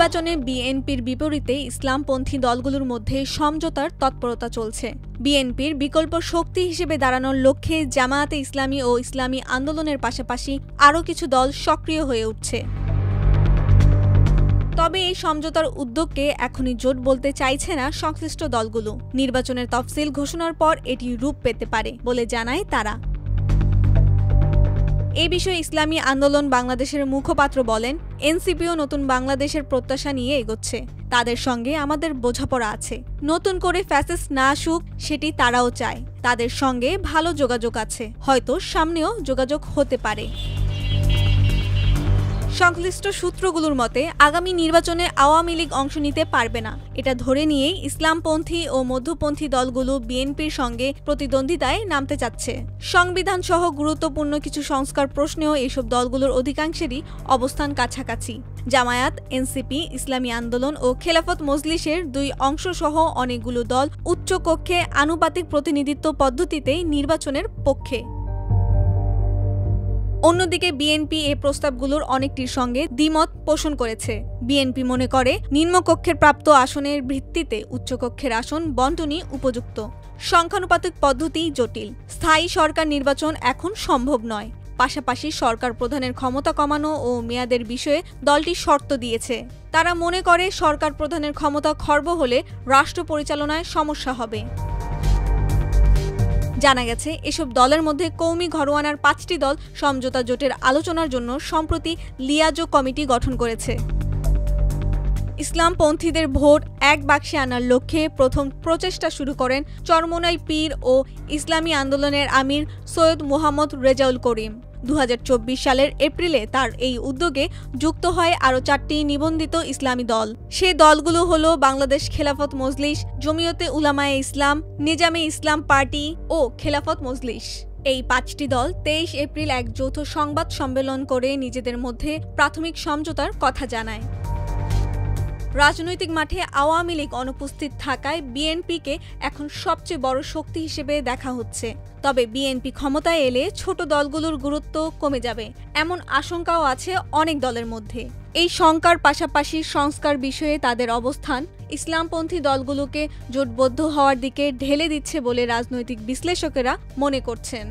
নির্বাচনে বিএনপির বিপরীতে ইসলামপন্থী দলগুলোর মধ্যে সমঝোতার তৎপরতা চলছে। বিএনপির বিকল্প শক্তি হিসেবে দাঁড়ানোর লক্ষ্যে জামায়াতে ইসলামী ও ইসলামী আন্দোলনের পাশাপাশি আরও কিছু দল সক্রিয় হয়ে উঠছে। তবে এই সমঝোতার উদ্যোগকে এখনই জোট বলতে চাইছে না সংশ্লিষ্ট দলগুলো। নির্বাচনের তফসিল ঘোষণার পর এটি রূপ পেতে পারে বলে জানায় তারা। এ বিষয়ে ইসলামী আন্দোলন বাংলাদেশের মুখপাত্র বলেন, এনসিপিও নতুন বাংলাদেশের প্রত্যাশা নিয়ে এগোচ্ছে। তাদের সঙ্গে আমাদের বোঝাপড়া আছে। নতুন করে ফ্যাসিস্ট না আসুক সেটি তারাও চায়। তাদের সঙ্গে ভালো যোগাযোগ আছে, হয়তো সামনেও যোগাযোগ হতে পারে। সংশ্লিষ্ট সূত্রগুলোর মতে আগামী নির্বাচনে আওয়ামী লীগ অংশ নিতে পারবে না। এটা ধরে নিয়েই ইসলামপন্থী ও মধ্যপন্থী দলগুলো বিএনপির সঙ্গে প্রতিদ্বন্দ্বিতায় নামতে চাচ্ছে। সংবিধান সহ গুরুত্বপূর্ণ কিছু সংস্কার প্রশ্নেও এসব দলগুলোর অধিকাংশেরই অবস্থান কাছাকাছি। জামায়াত, এনসিপি, ইসলামী আন্দোলন ও খেলাফত মজলিসের দুই অংশসহ অনেকগুলো দল উচ্চকক্ষে আনুপাতিক প্রতিনিধিত্ব পদ্ধতিতেই নির্বাচনের পক্ষে। অন্যদিকে বিএনপি এ প্রস্তাবগুলোর অনেকটির সঙ্গে দ্বিমত পোষণ করেছে। বিএনপি মনে করে নিম্নকক্ষের প্রাপ্ত আসনের ভিত্তিতে উচ্চকক্ষের আসন বণ্টনই উপযুক্ত। সংখ্যানুপাতিক পদ্ধতি জটিল। স্থায়ী সরকার নির্বাচন এখন সম্ভব নয়। পাশাপাশি সরকার প্রধানের ক্ষমতা কমানো ও মেয়াদের বিষয়ে দলটি শর্ত দিয়েছে। তারা মনে করে সরকার প্রধানের ক্ষমতা খর্ব হলে রাষ্ট্র পরিচালনায় সমস্যা হবে। জানা গেছে, এসব দলের মধ্যে কওমি ঘরোয়ানার ৫টি দল সমঝোতা জোটের আলোচনার জন্য সম্প্রতি লিয়াজো কমিটি গঠন করেছে। ইসলামপন্থীদের ভোট এক বাক্সে আনার লক্ষ্যে প্রথম প্রচেষ্টা শুরু করেন চরমোনাই পীর ও ইসলামী আন্দোলনের আমির সৈয়দ মোহাম্মদ রেজাউল করিম। ২০২৪ সালের এপ্রিলে তার এই উদ্যোগে যুক্ত হয় আরও ৪টি নিবন্ধিত ইসলামী দল। সে দলগুলো হল বাংলাদেশ খেলাফত মজলিস, জমিয়তে উলামায়ে ইসলাম, নিজামে ইসলাম পার্টি ও খেলাফত মজলিস। এই ৫টি দল ২৩ এপ্রিল এক যৌথ সংবাদ সম্মেলন করে নিজেদের মধ্যে প্রাথমিক সমঝোতার কথা জানায়। রাজনৈতিক মাঠে আওয়ামী লীগ অনুপস্থিত থাকায় বিএনপিকে এখন সবচেয়ে বড় শক্তি হিসেবে দেখা হচ্ছে। তবে বিএনপি ক্ষমতায় এলে ছোট দলগুলোর গুরুত্ব কমে যাবে, এমন আশঙ্কাও আছে অনেক দলের মধ্যে। এই শঙ্কার পাশাপাশি সংস্কার বিষয়ে তাদের অবস্থান ইসলামপন্থী দলগুলোকে জোটবদ্ধ হওয়ার দিকে ঢেলে দিচ্ছে বলে রাজনৈতিক বিশ্লেষকেরা মনে করছেন।